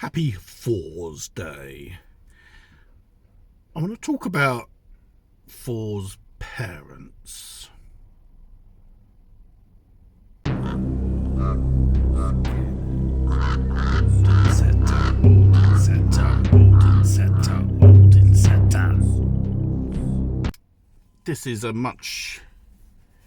Happy Thor's Day. I want to talk about Thor's parents. This is a much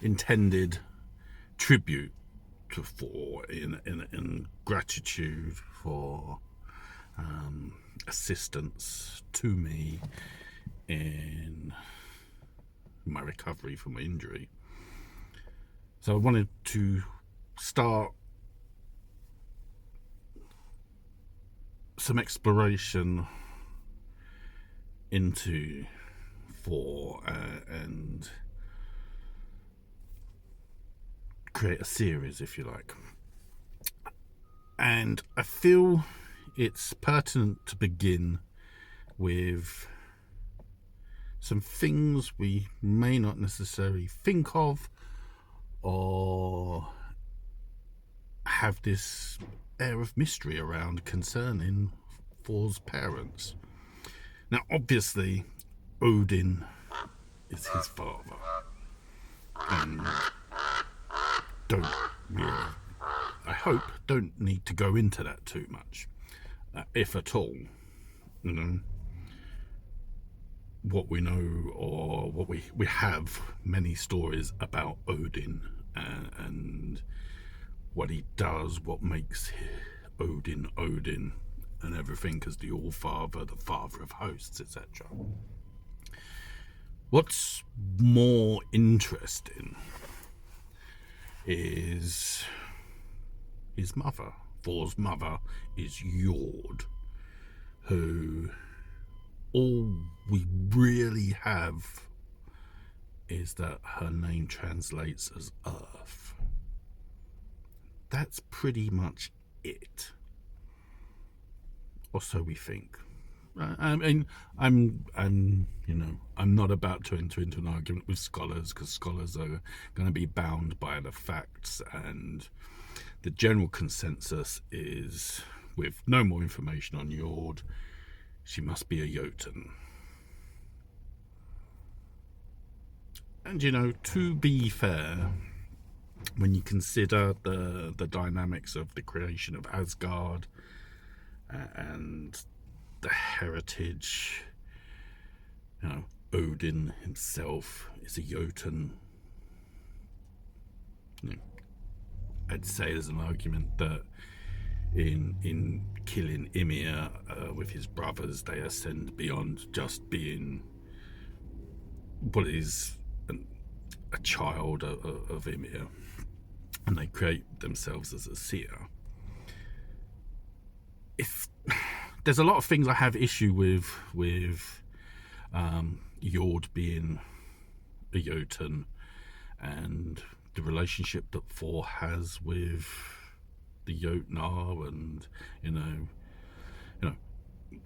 intended tribute to Thor in gratitude for assistance to me in my recovery from my injury. So I wanted to start some exploration into Thor and create a series, if you like. And I feel it's pertinent to begin with some things we may not necessarily think of or have this air of mystery around concerning Thor's parents. Now, obviously, Odin is his father, and I hope don't need to go into that too much, if at all. You know, what we know, or what we have many stories about Odin and what he does, what makes Odin Odin, and everything as the All-Father, the Father of Hosts, etc. What's more interesting is his mother. Thor's mother is Jord, who all we really have is that her name translates as Earth. That's pretty much it, or so we think. I mean, I'm not about to enter into an argument with scholars, because scholars are going to be bound by the facts, and the general consensus is, with no more information on Jord, she must be a Jotun. And to be fair, when you consider the dynamics of the creation of Asgard and the heritage, Odin himself is a Jotun. I'd say there's an argument that in killing Ymir with his brothers, they ascend beyond just being what is a child of Ymir, and they create themselves as a seer. There's a lot of things I have issue with Jord being a Jotun, and the relationship that Thor has with the Jotnar, and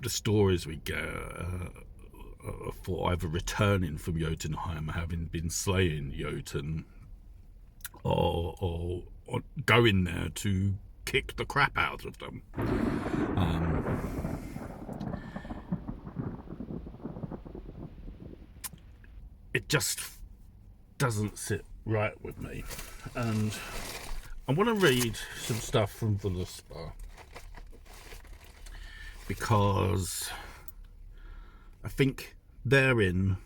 the stories we get for either returning from Jotunheim, having been slaying Jotun, or going there to kick the crap out of them. It just doesn't sit right with me, and I want to read some stuff from Völuspá, because I think therein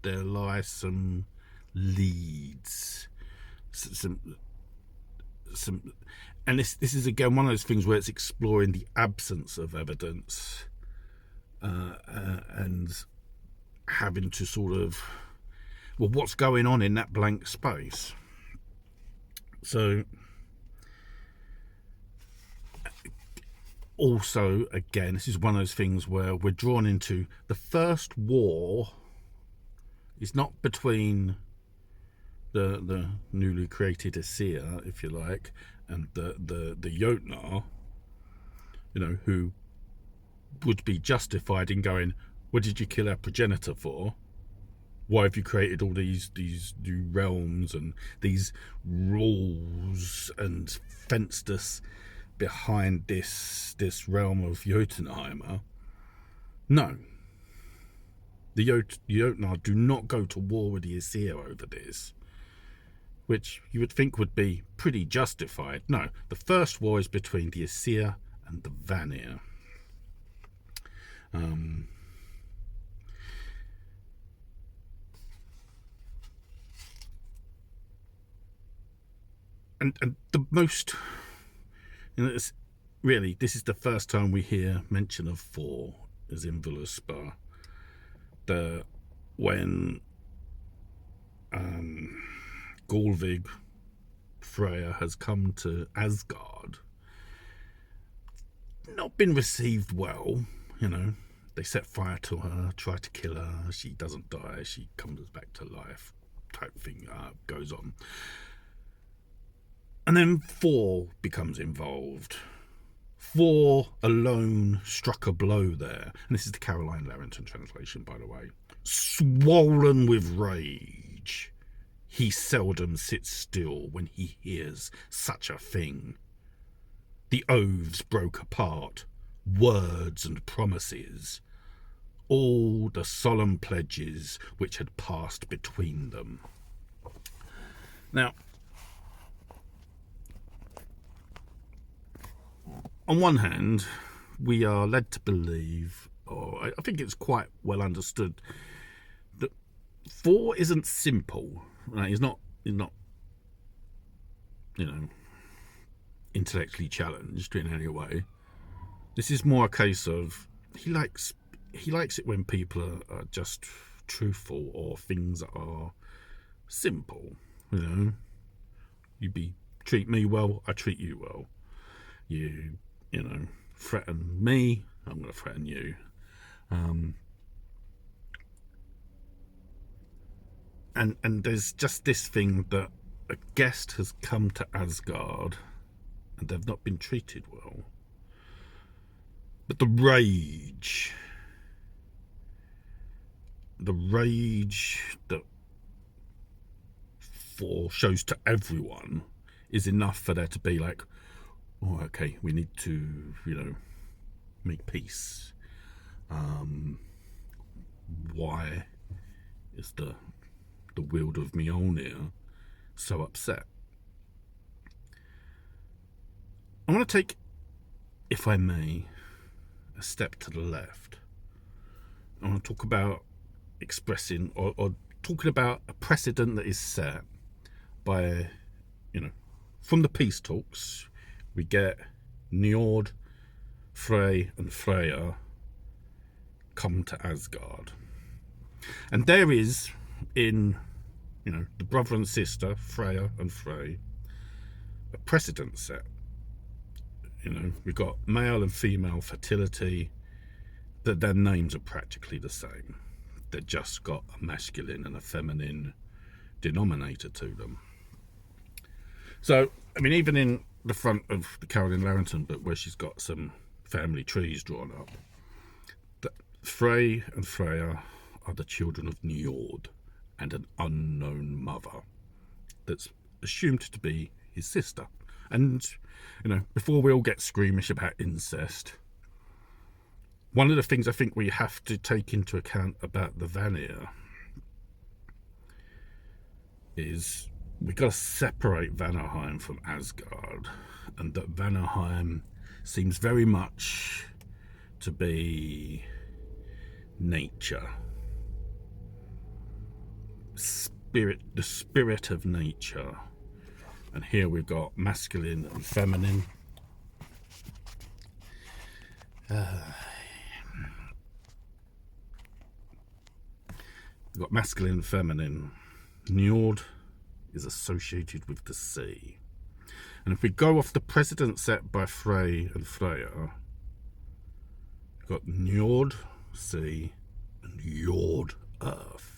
there lie some leads, some, and this is again one of those things where it's exploring the absence of evidence, and having to sort of, well, what's going on in that blank space? So, also, again, this is one of those things where we're drawn into the first war is not between the newly created Aesir, if you like, and the Jotnar, who would be justified in going, what did you kill our progenitor for? Why have you created all these new realms and these rules and fenced us behind this realm of Jotunheimer. No. The Jotunar do not go to war with the Aesir over this, which you would think would be pretty justified. No, the first war is between the Aesir and the Vanir. And the most, it's really, this is the first time we hear mention of Thor as in Völuspá. When Gulvig, Freya, has come to Asgard, not been received well. They set fire to her, try to kill her, she doesn't die, she comes back to life, type thing goes on. And then Thor becomes involved. Thor alone struck a blow there. And this is the Caroline Larrington translation, by the way. Swollen with rage, he seldom sits still when he hears such a thing. The oaths broke apart, words and promises, all the solemn pledges which had passed between them. Now, on one hand, we are led to believe, or I think it's quite well understood, that Thor isn't simple. Right? He's not, intellectually challenged in any way. This is more a case of he likes it when people are just truthful, or things are simple. Treat me well, I treat you well. You threaten me, I'm going to threaten you. And there's just this thing that a guest has come to Asgard and they've not been treated well. But the rage that Thor shows to everyone is enough for there to be like, oh, okay, we need to, make peace. Why is the Wild of Mjolnir so upset? I want to take, if I may, a step to the left. I want to talk about expressing or talking about a precedent that is set by, from the peace talks. We get Njord, Frey and Freya come to Asgard. And there is, in, the brother and sister, Freya and Frey, a precedent set. We've got male and female fertility, that their names are practically the same. They've just got a masculine and a feminine denominator to them. So, even in the front of the Caroline Larrington book, where she's got some family trees drawn up, that Frey and Freya are the children of Njord and an unknown mother that's assumed to be his sister. And, before we all get squeamish about incest, one of the things I think we have to take into account about the Vanir is we've got to separate Vanaheim from Asgard, and that Vanaheim seems very much to be nature. The spirit of nature. And here we've got masculine and feminine. We've got masculine and feminine. Njord is associated with the sea. And if we go off the precedent set by Frey and Freya, we've got Njord, sea, and Jord, earth.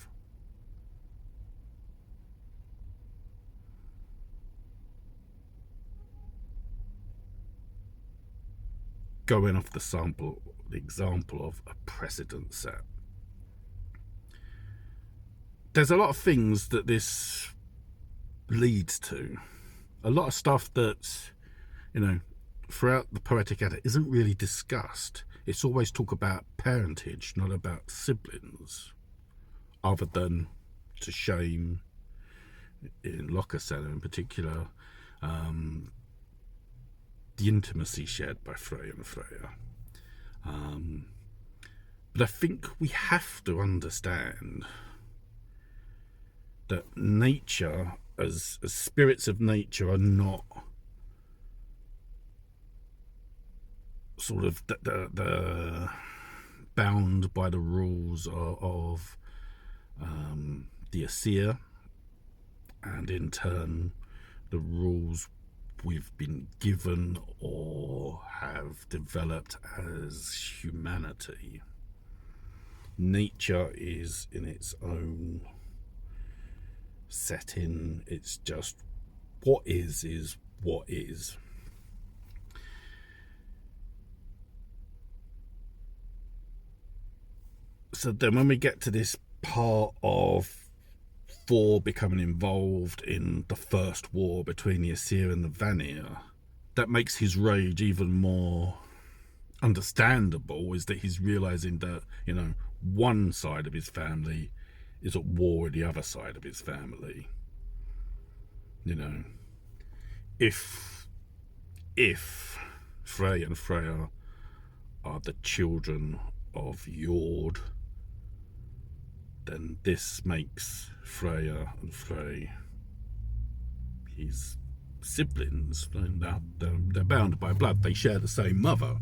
Going off the example of a precedent set. There's a lot of things that this leads to. A lot of stuff that's, throughout the Poetic Edda isn't really discussed. It's always talk about parentage, not about siblings, other than to shame, in Lokasenna in particular, the intimacy shared by Frey and Freya. But I think we have to understand that nature, as spirits of nature, are not sort of the bound by the rules of the Aesir, and in turn the rules we've been given or have developed as humanity. Nature is in its own setting. It's just what is what is. So then when we get to this part of Thor becoming involved in the first war between the Aesir and the Vanir, that makes his rage even more understandable, is that he's realizing that, you know, one side of his family is at war with the other side of his family. You know, if Frey and Freya are the children of Jord, then this makes Freya and Frey his siblings. They're bound by blood. They share the same mother.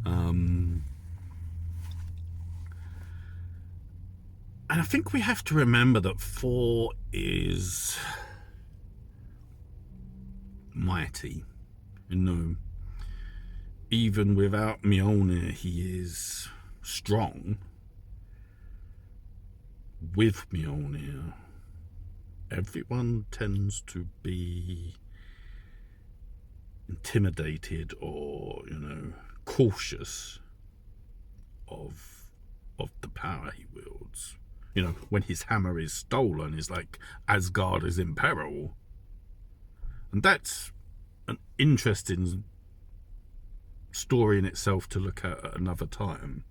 And I think we have to remember that Thor is mighty. You know, even without Mjolnir, he is strong. With Mjolnir, everyone tends to be intimidated or, you know, cautious of the power he wields. You know, when his hammer is stolen, it's like Asgard is in peril. And that's an interesting story in itself to look at another time.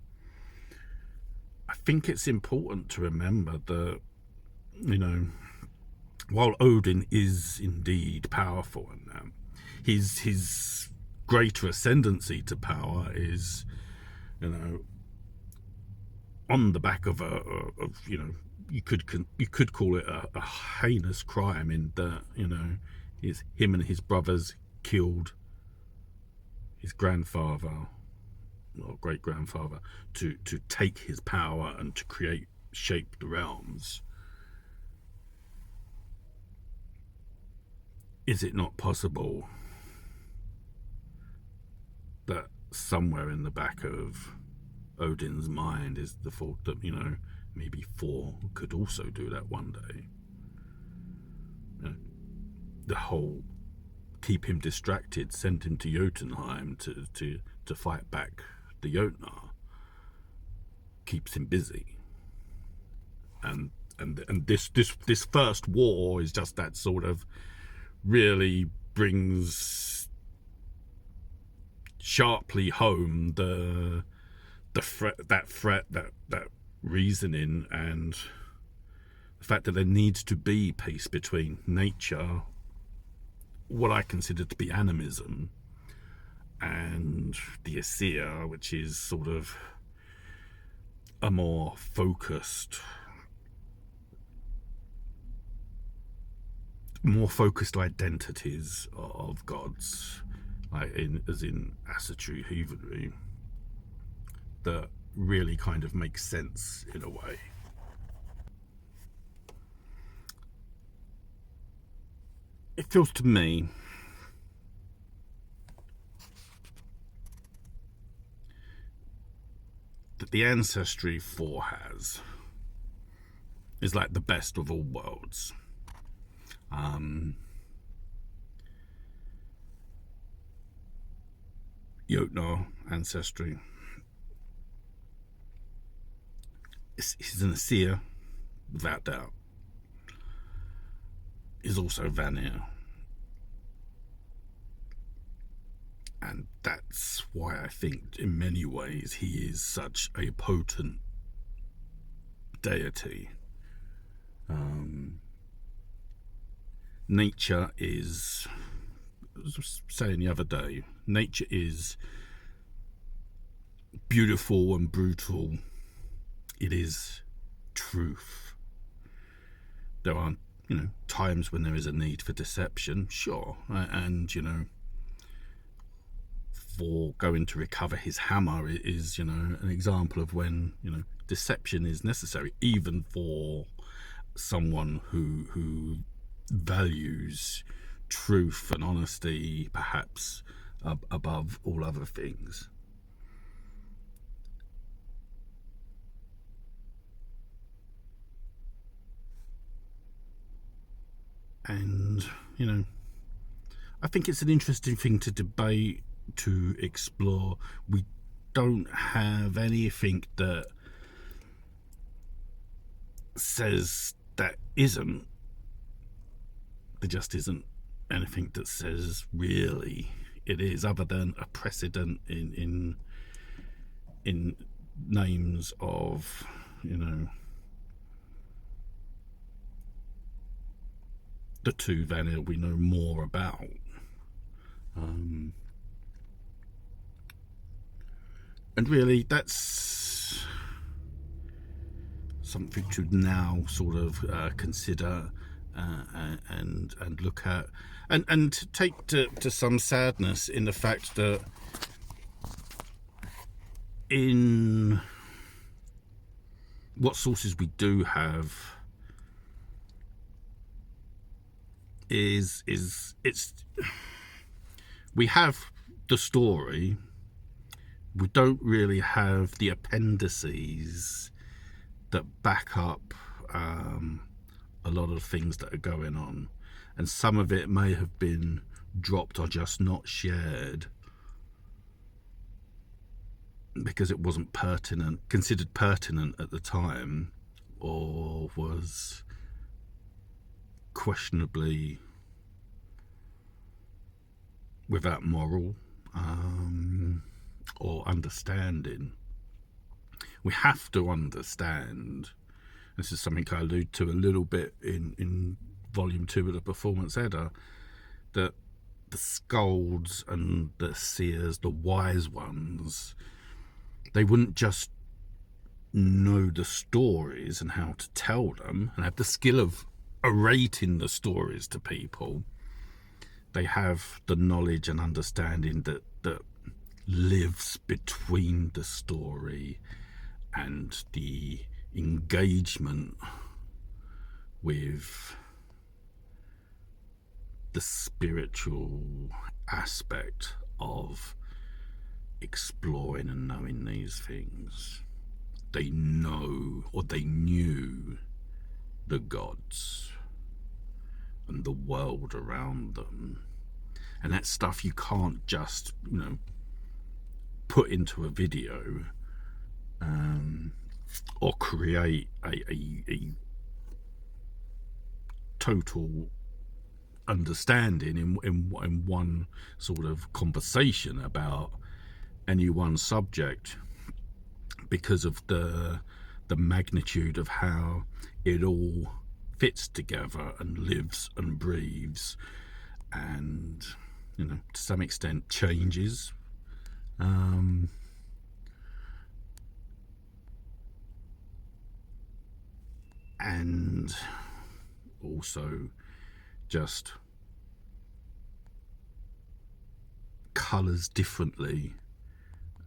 I think it's important to remember that, you know, while Odin is indeed powerful, and his greater ascendancy to power is, you know, on the back of you know, you could call it a heinous crime, in that, you know, him and his brothers killed his grandfather or great-grandfather to take his power and to shape the realms. Is it not possible that somewhere in the back of Odin's mind is the thought that, you know, maybe Thor could also do that one day? You know, the whole keep him distracted, send him to Jotunheim to fight back the Jotnar, keeps him busy, and this first war is just that sort of really brings sharply home the threat, that reasoning, and the fact that there needs to be peace between nature, what I consider to be animism, and the Aesir, which is sort of a more focused identities of gods, like as in Asatru heathenry, that really kind of makes sense in a way. It feels to me that the ancestry Thor has is like the best of all worlds. Jotnar ancestry. He's an Aesir, without doubt. He's also Vanir. And that's why I think in many ways he is such a potent deity. Nature is, I was saying the other day, nature is beautiful and brutal. It is truth. There are, times when there is a need for deception, sure, and for going to recover his hammer is an example of when deception is necessary, even for someone who values truth and honesty perhaps above all other things. And I think it's an interesting thing to debate, to explore. We don't have anything that says that isn't. There just isn't anything that says really it is, other than a precedent in names of the two Vanir we know more about. And really, that's something to now sort of consider and look at, and take to some sadness in the fact that in what sources we do have is it's we have the story. We don't really have the appendices that back up a lot of things that are going on, and some of it may have been dropped or just not shared because it wasn't considered pertinent at the time, or was questionably without moral or understanding. We have to understand, this is something I allude to a little bit in volume 2 of the Performance Edda, that the skalds and the seers, the wise ones, they wouldn't just know the stories and how to tell them and have the skill of orating the stories to people. They have the knowledge and understanding that lives between the story and the engagement with the spiritual aspect of exploring and knowing these things. They know, or they knew, the gods and the world around them, and that stuff you can't just put into a video or create a total understanding in one sort of conversation about any one subject, because of the magnitude of how it all fits together and lives and breathes, and to some extent changes. And also just colours differently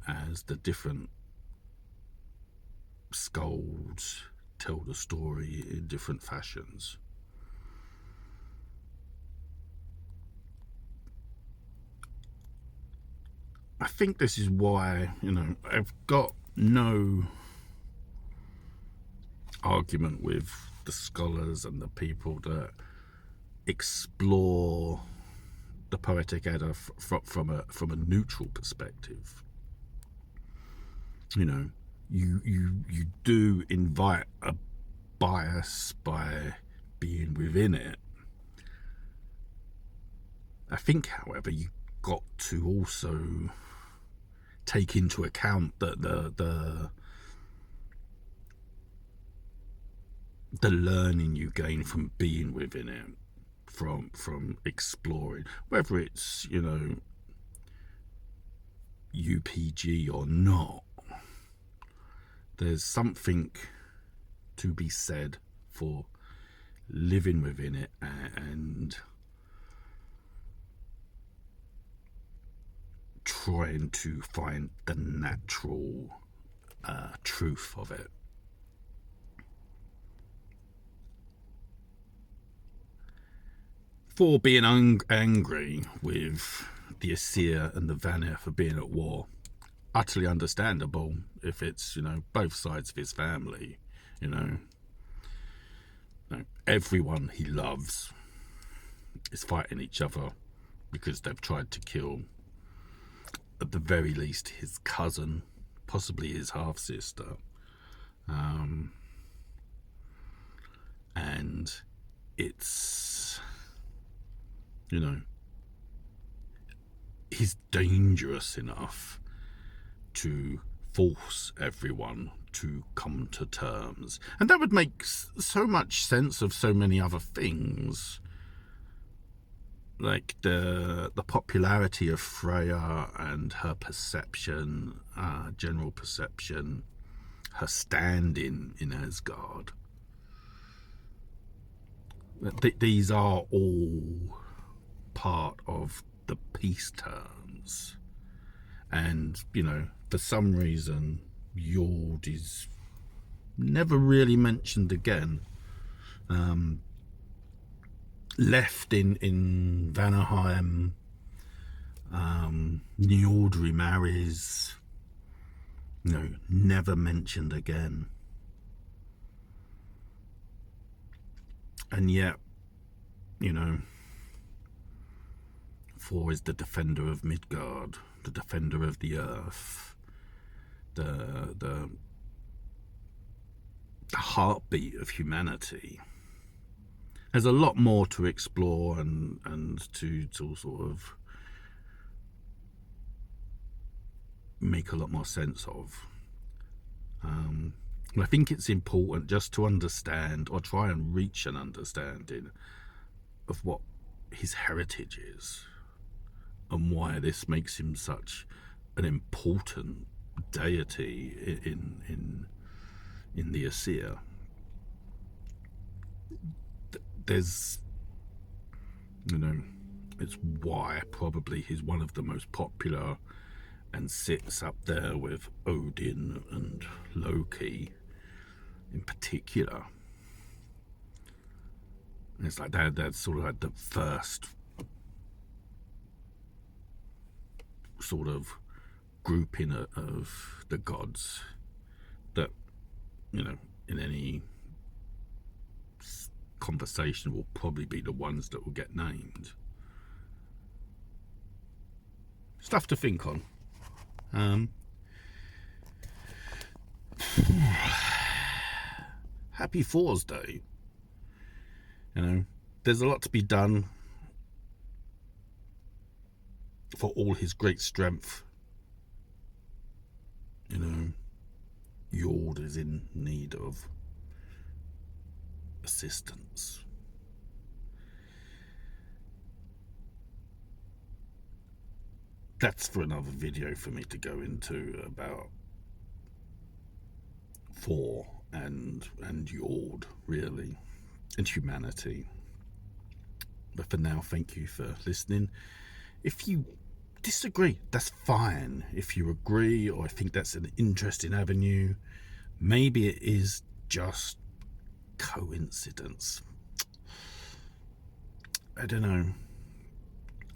as the different skalds tell the story in different fashions. I think this is why, I've got no argument with the scholars and the people that explore the Poetic Edda from a neutral perspective. You do invite a bias by being within it. I think, however, you got to also take into account that the learning you gain from being within it, from exploring, whether it's, you know, UPG or not. There's something to be said for living within it and trying to find the natural truth of it. For being angry with the Aesir and the Vanir for being at war, utterly understandable if it's, you know, both sides of his family, you know. Everyone he loves is fighting each other because they've tried to kill, at the very least, his cousin, possibly his half-sister. And it's, you know, he's dangerous enough to force everyone to come to terms. And that would make so much sense of so many other things, like the popularity of Freya and her perception, general perception, her standing in Asgard. These are all part of the peace terms. And, you know, for some reason, Jord is never really mentioned again. Left in Vanaheim, Njord remarries, you know, never mentioned again. And yet, you know, Thor is the defender of Midgard, the defender of the earth, the heartbeat of humanity. There's a lot more to explore and to sort of make a lot more sense of. I think it's important just to understand, or try and reach an understanding of what his heritage is and why this makes him such an important deity in the Aesir. There's, you know, it's why probably he's one of the most popular and sits up there with Odin and Loki in particular. And it's like they're sort of like the first sort of grouping of the gods that, you know, in any conversation will probably be the ones that will get named. Stuff to think on. Happy Thor's Day. You know, there's a lot to be done for all his great strength. You know, Jord is in need of assistance. That's for another video for me to go into about Thor and Jord, really, and humanity. But for now, thank you for listening. If you disagree, that's fine. If you agree, or I think that's an interesting avenue, maybe it is just coincidence. I don't know.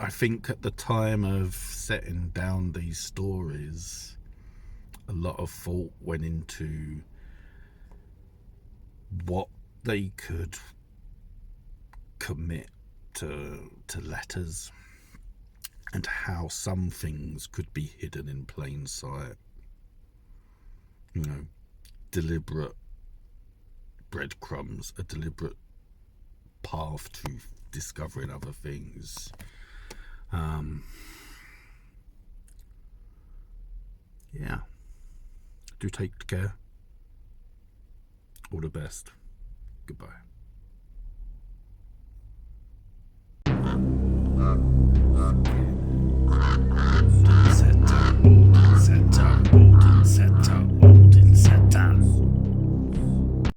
I think at the time of setting down these stories, a lot of thought went into what they could commit to letters and how some things could be hidden in plain sight. You know, deliberate breadcrumbs, a deliberate path to discovering other things. yeah, do take care. All the best. Goodbye.